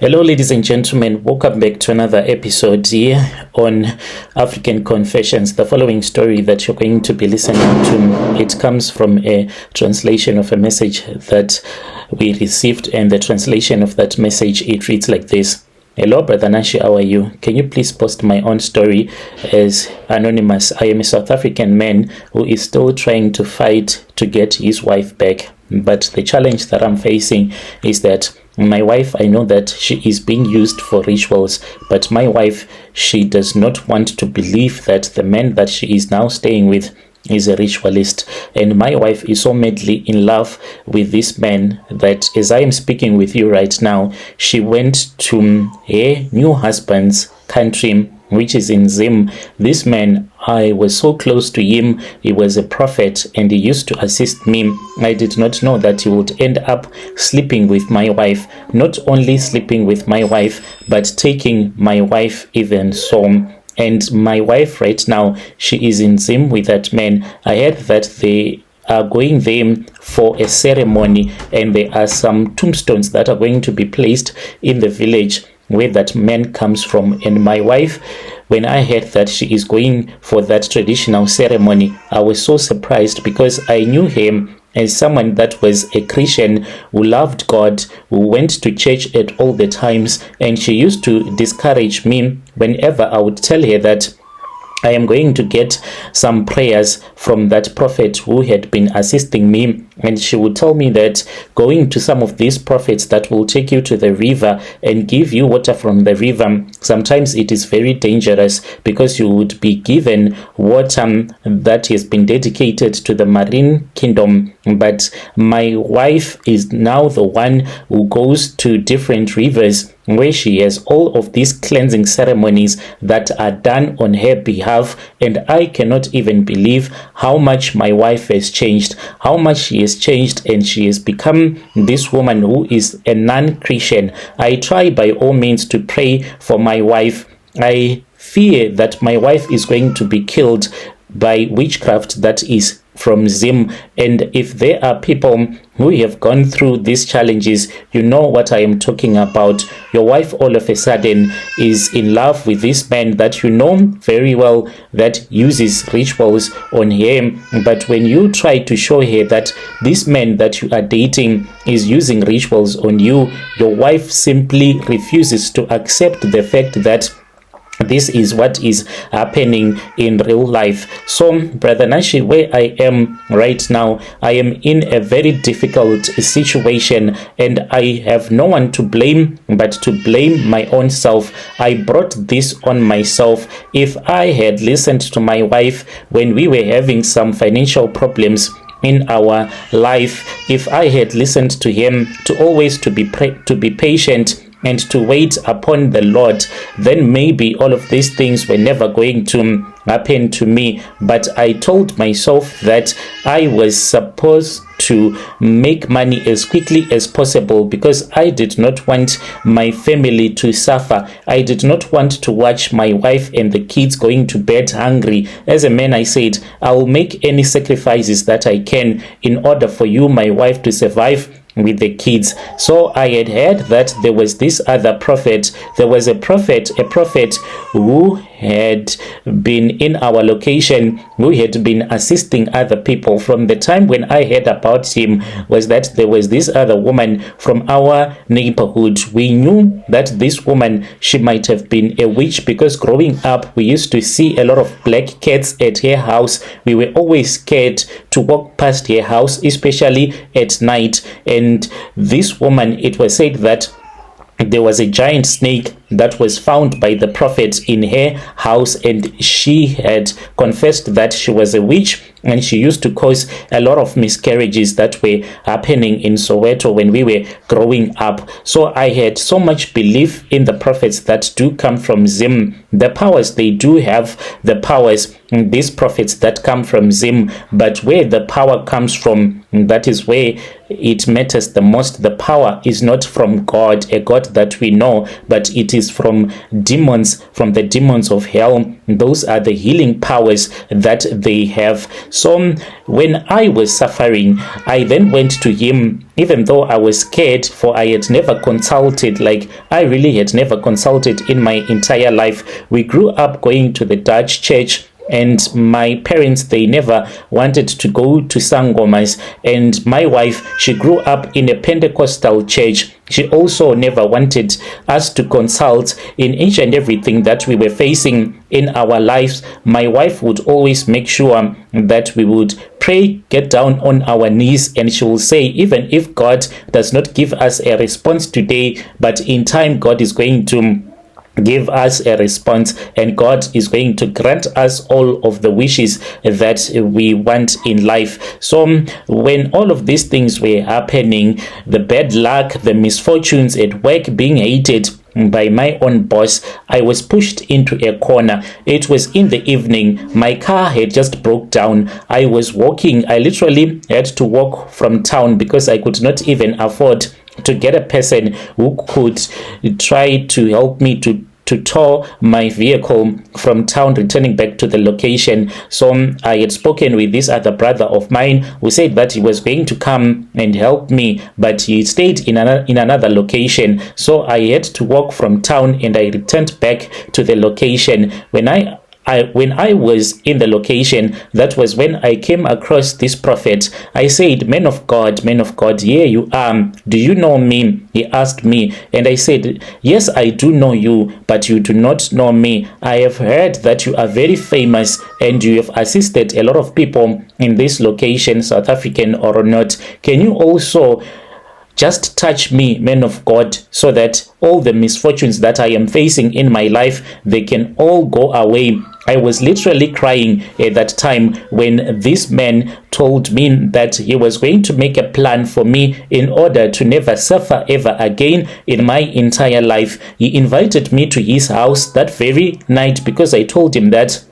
Hello, ladies and gentlemen. Welcome back to another episode here on African Confessions. The following story that you're going to be listening to, it comes from a translation of a message that we received, and the translation of that message, it reads like this. Hello, Brother Nashi, how are you? Can you please post my own story as anonymous? I am a South African man who is still trying to fight to get his wife back. But the challenge that I'm facing is that my wife, I know that she is being used for rituals, but my wife, she does not want to believe that the man that she is now staying with is a ritualist. And my wife is so madly in love with this man that as I am speaking with you right now, she went to her new husband's country, which is in Zim. This man, I was so close to him. He was a prophet and he used to assist me. I did not know that he would end up sleeping with my wife. Not only sleeping with my wife, but taking my wife even so. And my wife right now, she is in Zim with that man. I heard that they are going there for a ceremony, and there are some tombstones that are going to be placed in the village where that man comes from. And my wife, when I heard that she is going for that traditional ceremony, I was so surprised because I knew him as someone that was a Christian who loved God, who went to church at all the times, and she used to discourage me whenever I would tell her that I am going to get some prayers from that prophet who had been assisting me. And she would tell me that going to some of these prophets that will take you to the river and give you water from the river, sometimes it is very dangerous because you would be given water that has been dedicated to the marine kingdom. But my wife is now the one who goes to different rivers where she has all of these cleansing ceremonies that are done on her behalf. And I cannot even believe how much my wife has changed, how much she has changed, and she has become this woman who is a non-Christian. I try by all means to pray for my wife. I fear that my wife is going to be killed by witchcraft that is from Zim. And if there are people who have gone through these challenges, you know what I am talking about. Your wife all of a sudden is in love with this man that you know very well that uses rituals on him. But when you try to show her that this man that you are dating is using rituals on you, your wife simply refuses to accept the fact that this is what is happening in real life. So, Brother Nashi, where I am right now, I am in a very difficult situation and I have no one to blame but to blame my own self. I brought this on myself. If I had listened to my wife when we were having some financial problems in our life, if I had listened to him to always to be patient and to wait upon the Lord, then maybe all of these things were never going to happen to me. But I told myself that I was supposed to make money as quickly as possible because I did not want my family to suffer. I did not want to watch my wife and the kids going to bed hungry. As a man, I said, I will make any sacrifices that I can in order for you, my wife, to survive with the kids. So I had heard that there was this other prophet. There was a prophet who had been in our location, who had been assisting other people. From the time when I heard about him was that there was this other woman from our neighborhood. We knew that this woman, she might have been a witch because growing up we used to see a lot of black cats at her house. We were always scared to walk past her house, especially at night. And this woman, it was said that there was a giant snake that was found by the prophet in her house, and she had confessed that she was a witch and she used to cause a lot of miscarriages that were happening in Soweto when we were growing up. So I had so much belief in the prophets that do come from Zim. The powers, they do have the powers, these prophets that come from Zim, but where the power comes from, that is where it matters the most. The power is not from God, a God that we know, but it is from demons, from the demons of hell. those are the healing powers that they have. So when I was suffering, I then went to him, even though I was scared, for I had never consulted, like I really had never consulted in my entire life. We grew up going to the Dutch church, and my parents, they never wanted to go to sangomas, and my wife, she grew up in a Pentecostal church. She also never wanted us to consult in each and everything that we were facing in our lives. My wife would always make sure that we would pray, get down on our knees, and she will say, even if God does not give us a response today, but in time God is going to give us a response, and God is going to grant us all of the wishes that we want in life. So when all of these things were happening, the bad luck, the misfortunes at work, being hated by my own boss, I was pushed into a corner. It was in the evening. My car had just broke down. I was walking. I literally had to walk from town because I could not even afford to get a person who could try to help me to tow my vehicle from town, returning back to the location. So I had spoken with this other brother of mine who said that he was going to come and help me, but he stayed in another location. So I had to walk from town, and I returned back to the location. When I was in the location, that was when I came across this prophet. I said, man of God, here you are. Do you know me? He asked me, and I said, yes, I do know you, but you do not know me. I have heard that you are very famous and you have assisted a lot of people in this location, South African or not. Can you also just touch me, man of God, so that all the misfortunes that I am facing in my life, they can all go away? I was literally crying at that time when this man told me that he was going to make a plan for me in order to never suffer ever again in my entire life. He invited me to his house that very night because I told him that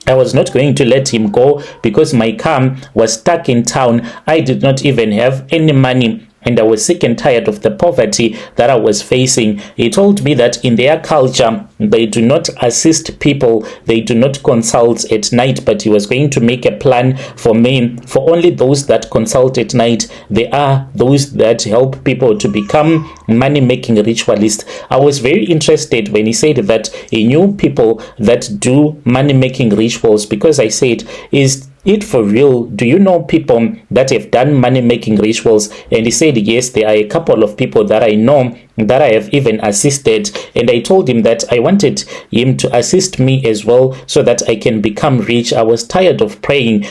I was not going to let him go because my car was stuck in town. I did not even have any money, and I was sick and tired of the poverty that I was facing. He told me that in their culture, they do not assist people, they do not consult at night, but he was going to make a plan for me. For only those that consult at night, they are those that help people to become money-making ritualists. I was very interested when he said that he knew people that do money-making rituals, because I said, is it for real? Do you know people that have done money-making rituals? And he said, yes, there are a couple of people that I know that I have even assisted. And I told him that I wanted him to assist me as well so that I can become rich. I was tired of praying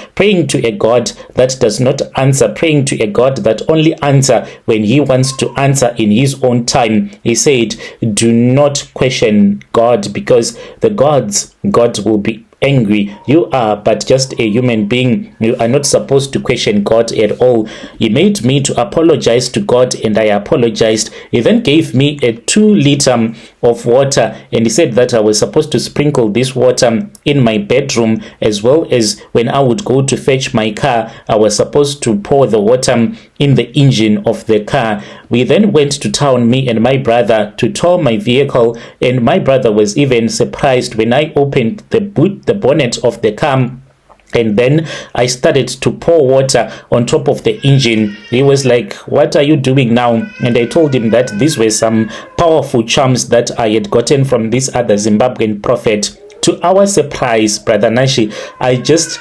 to a God that does not answer, praying to a God that only answers when he wants to answer in his own time. He said, do not question God, because God will be angry. You are but just a human being. You are not supposed to question God at all. He made me to apologize to God, and I apologized. He then gave me a 2-liter of water, and he said that I was supposed to sprinkle this water in my bedroom, as well as when I would go to fetch my car, I was supposed to pour the water in the engine of the car. We then went to town, me and my brother, to tow my vehicle, and my brother was even surprised when I opened the bonnet of the car, and then I started to pour water on top of the engine. He was like, what are you doing now? And I told him that these were some powerful charms that I had gotten from this other Zimbabwean prophet. To our surprise, Brother Nashi, I just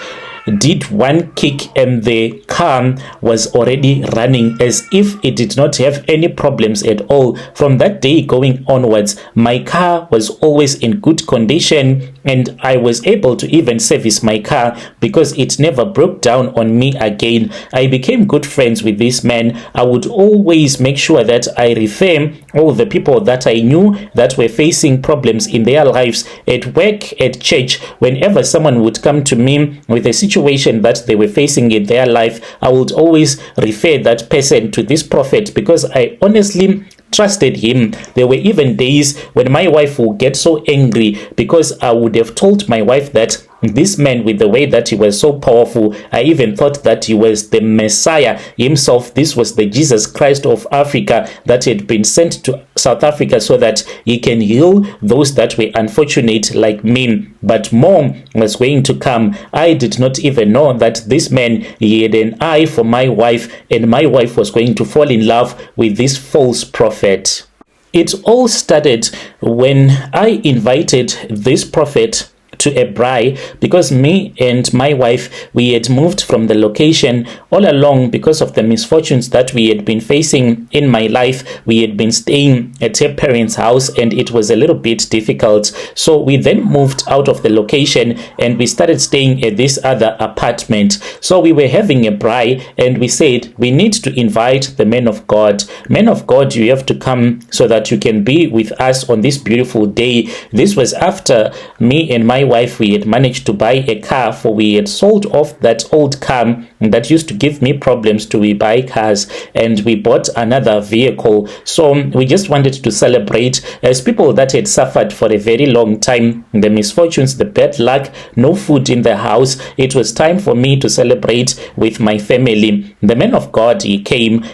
did one kick and the car was already running as if it did not have any problems at all. From that day going onwards, my car was always in good condition, and I was able to even service my car because it never broke down on me again. I became good friends with this man. I would always make sure that I refer all the people that I knew that were facing problems in their lives at work, at church. Whenever someone would come to me with a situation that they were facing in their life, I would always refer that person to this prophet because I honestly trusted him. There were even days when my wife would get so angry because I would have told my wife that This man, with the way that he was so powerful, I even thought that he was the Messiah himself. This was the Jesus Christ of Africa that had been sent to South Africa so that he can heal those that were unfortunate like me. But more was going to come. I did not even know that this man, he had an eye for my wife, and my wife was going to fall in love with this false prophet. It all started when I invited this prophet to a braai, because me and my wife, we had moved from the location all along because of the misfortunes that we had been facing in my life. We had been staying at her parents' house and it was a little bit difficult. So we then moved out of the location and we started staying at this other apartment. So we were having a braai and we said, we need to invite the men of God. Men of God, you have to come so that you can be with us on this beautiful day. This was after me and my wife, we had managed to buy a car, for we had sold off that old car that used to give me problems to buy cars, and we bought another vehicle. So we just wanted to celebrate as people that had suffered for a very long time, the misfortunes, the bad luck, no food in the house. It was time for me to celebrate with my family. The man of God, he came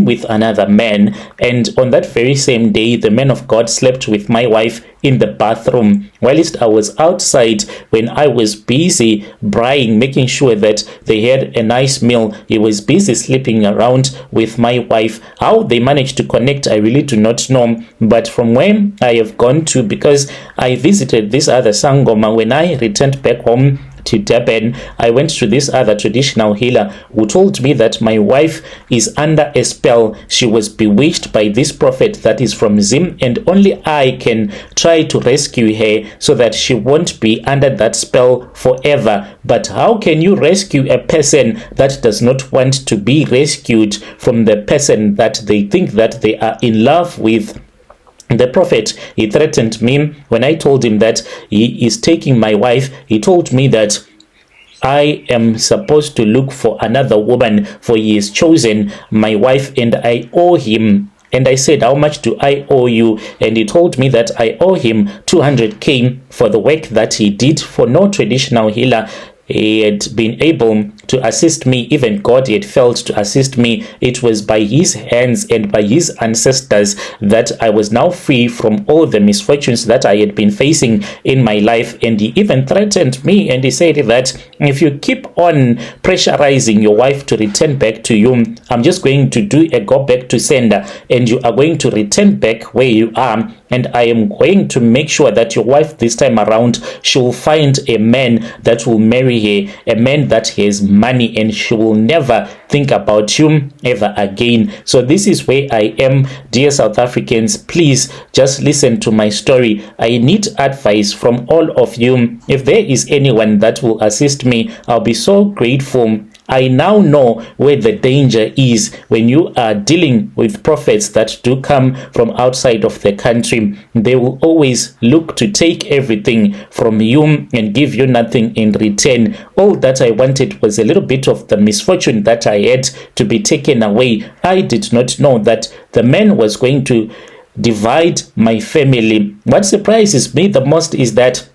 with another man, and on that very same day, the man of God slept with my wife in the bathroom, whilst I was outside when I was busy braaiing, making sure that they had a nice meal. He was busy sleeping around with my wife. How they managed to connect, I really do not know. But from when I have gone to, because I visited this other Sangoma, when I returned back home to Durban, I went to this other traditional healer who told me that my wife is under a spell. She was bewitched by this prophet that is from Zim, and only I can try to rescue her so that she won't be under that spell forever. But how can you rescue a person that does not want to be rescued from the person that they think that they are in love with? The prophet, he threatened me when I told him that he is taking my wife. He told me that I am supposed to look for another woman, for he has chosen my wife and I owe him. And I said, how much do I owe you? And he told me that I owe him 200k for the work that he did. For no traditional healer he had been able to assist me. Even God had failed to assist me. It was by his hands and by his ancestors that I was now free from all the misfortunes that I had been facing in my life. And he even threatened me, and he said that if you keep on pressurizing your wife to return back to you, I'm just going to do a go back to sender, and you are going to return back where you are. And I am going to make sure that your wife this time around, she will find a man that will marry her, a man that has money, and she will never think about you ever again. So this is where I am, dear South Africans. Please just listen to my story. I need advice from all of you. If there is anyone that will assist me, I'll be so grateful. I now know where the danger is when you are dealing with prophets that do come from outside of the country. They will always look to take everything from you and give you nothing in return. All that I wanted was a little bit of the misfortune that I had to be taken away. I did not know that the man was going to divide my family. What surprises me the most is that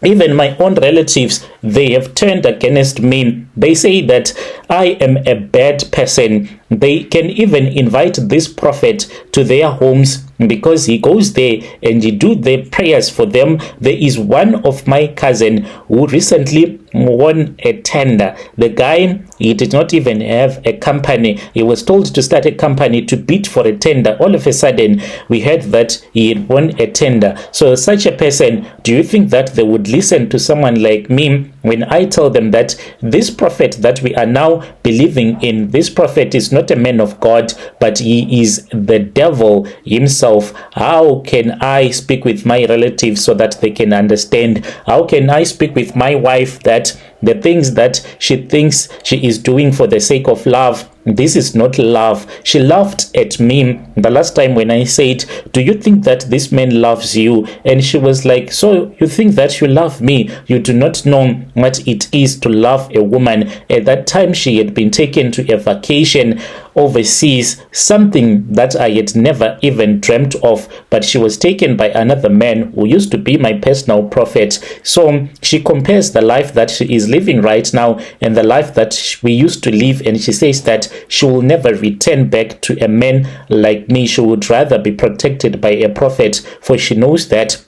even my own relatives, they have turned against me. They say that I am a bad person. They can even invite this prophet to their homes because he goes there and he do their prayers for them. There is one of my cousin who recently won a tender. The guy, he did not even have a company. He was told to start a company to bid for a tender. All of a sudden, we heard that he had won a tender. So such a person, do you think that they would listen to someone like me when I tell them that this prophet that we are now believing in, this prophet is not a man of God, but he is the devil himself? How can I speak with my relatives so that they can understand? How can I speak with my wife that the things that she thinks she is doing for the sake of love, this is not love? She laughed at me the last time when I said, do you think that this man loves you? And she was like, so you think that you love me? You do not know what it is to love a woman. At that time, she had been taken to a vacation overseas, something that I had never even dreamt of, but she was taken by another man who used to be my personal prophet. So she compares the life that she is living right now and the life that we used to live, and she says that she will never return back to a man like me. She would rather be protected by a prophet, for she knows that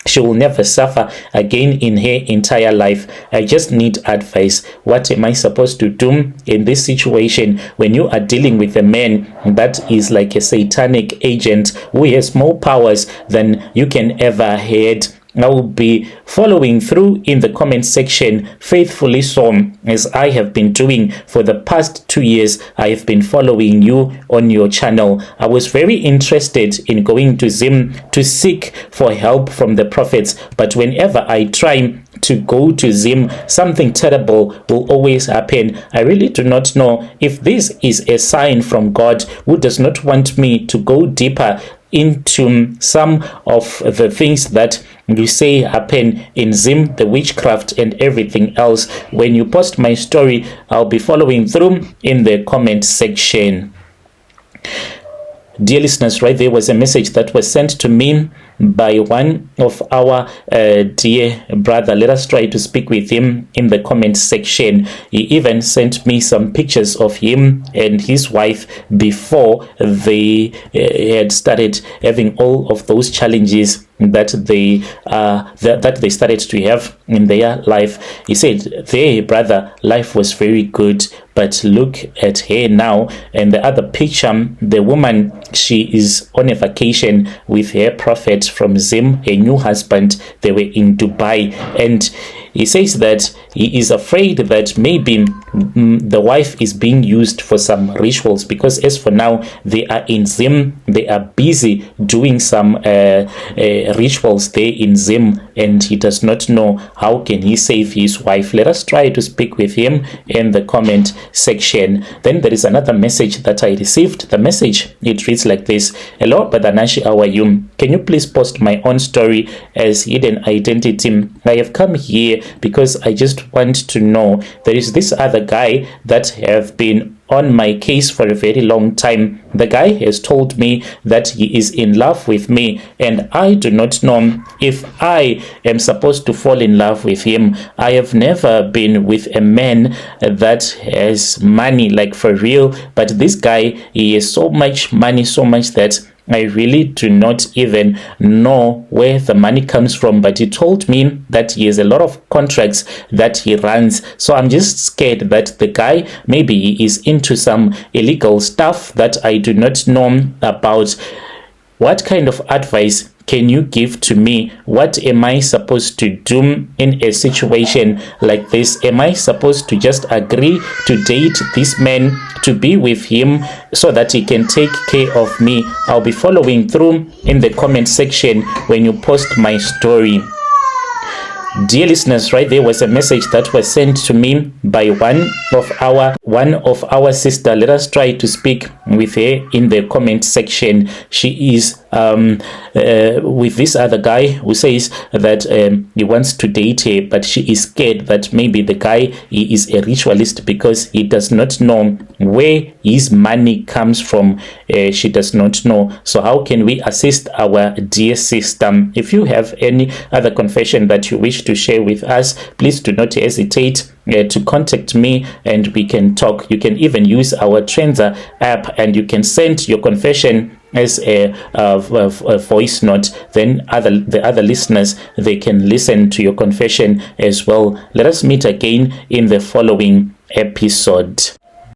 she will never suffer again in her entire life. I just need advice. What am I supposed to do in this situation when you are dealing with a man that is like a satanic agent who has more powers than you can ever had? I will be following through in the comment section faithfully, so as I have been doing for the past 2 years. I have been following you on your channel. I was very interested in going to Zim to seek for help from the prophets, but whenever I try to go to Zim, something terrible will always happen. I really do not know if this is a sign from God, who does not want me to go deeper into some of the things that you say happen in Zim, the witchcraft and everything else. When you post my story, I'll be following through in the comment section. Dear listeners, right there was a message that was sent to me by one of our dear brother. Let us try to speak with him in the comment section. He even sent me some pictures of him and his wife before they had started having all of those challenges that they started to have in their life. He said, their brother, life was very good, but look at her now. And the other picture, the woman, she is on a vacation with her prophet from Zim, her new husband. They were in Dubai, and he says that he is afraid that maybe the wife is being used for some rituals, because as for now they are in Zim, they are busy doing some rituals there in Zim, and he does not know how can he save his wife. Let us try to speak with him in the comment section. Then there is another message that I received. The message, it reads like this: hello Brother Nashi, how are you? Can you please post my own story as hidden identity? I have come here because I just want to know, there is this other guy that have been on my case for a very long time. The guy has told me that he is in love with me, and I do not know if I am supposed to fall in love with him. I have never been with a man that has money, like for real, but this guy, he has so much money, so much that I really do not even know where the money comes from, but he told me that he has a lot of contracts that he runs. So I'm just scared that the guy, maybe he is into some illegal stuff that I do not know about. What kind of advice can you give to me? What am I supposed to do in a situation like this? Am I supposed to just agree to date this man, to be with him so that he can take care of me? I'll be following through in the comment section when you post my story. Dear listeners, right there was a message that was sent to me by one of our sister. Let us try to speak with her in the comment section. She is with this other guy who says that he wants to date her, but she is scared that maybe the guy, he is a ritualist, because he does not know where his money comes from. She does not know. So how can we assist our dear sister? If you have any other confession that you wish to share with us, please do not hesitate to contact me and we can talk. You can even use our Trenza app and you can send your confession as a voice note. Then the other listeners, they can listen to your confession as well. Let us meet again in the following episode.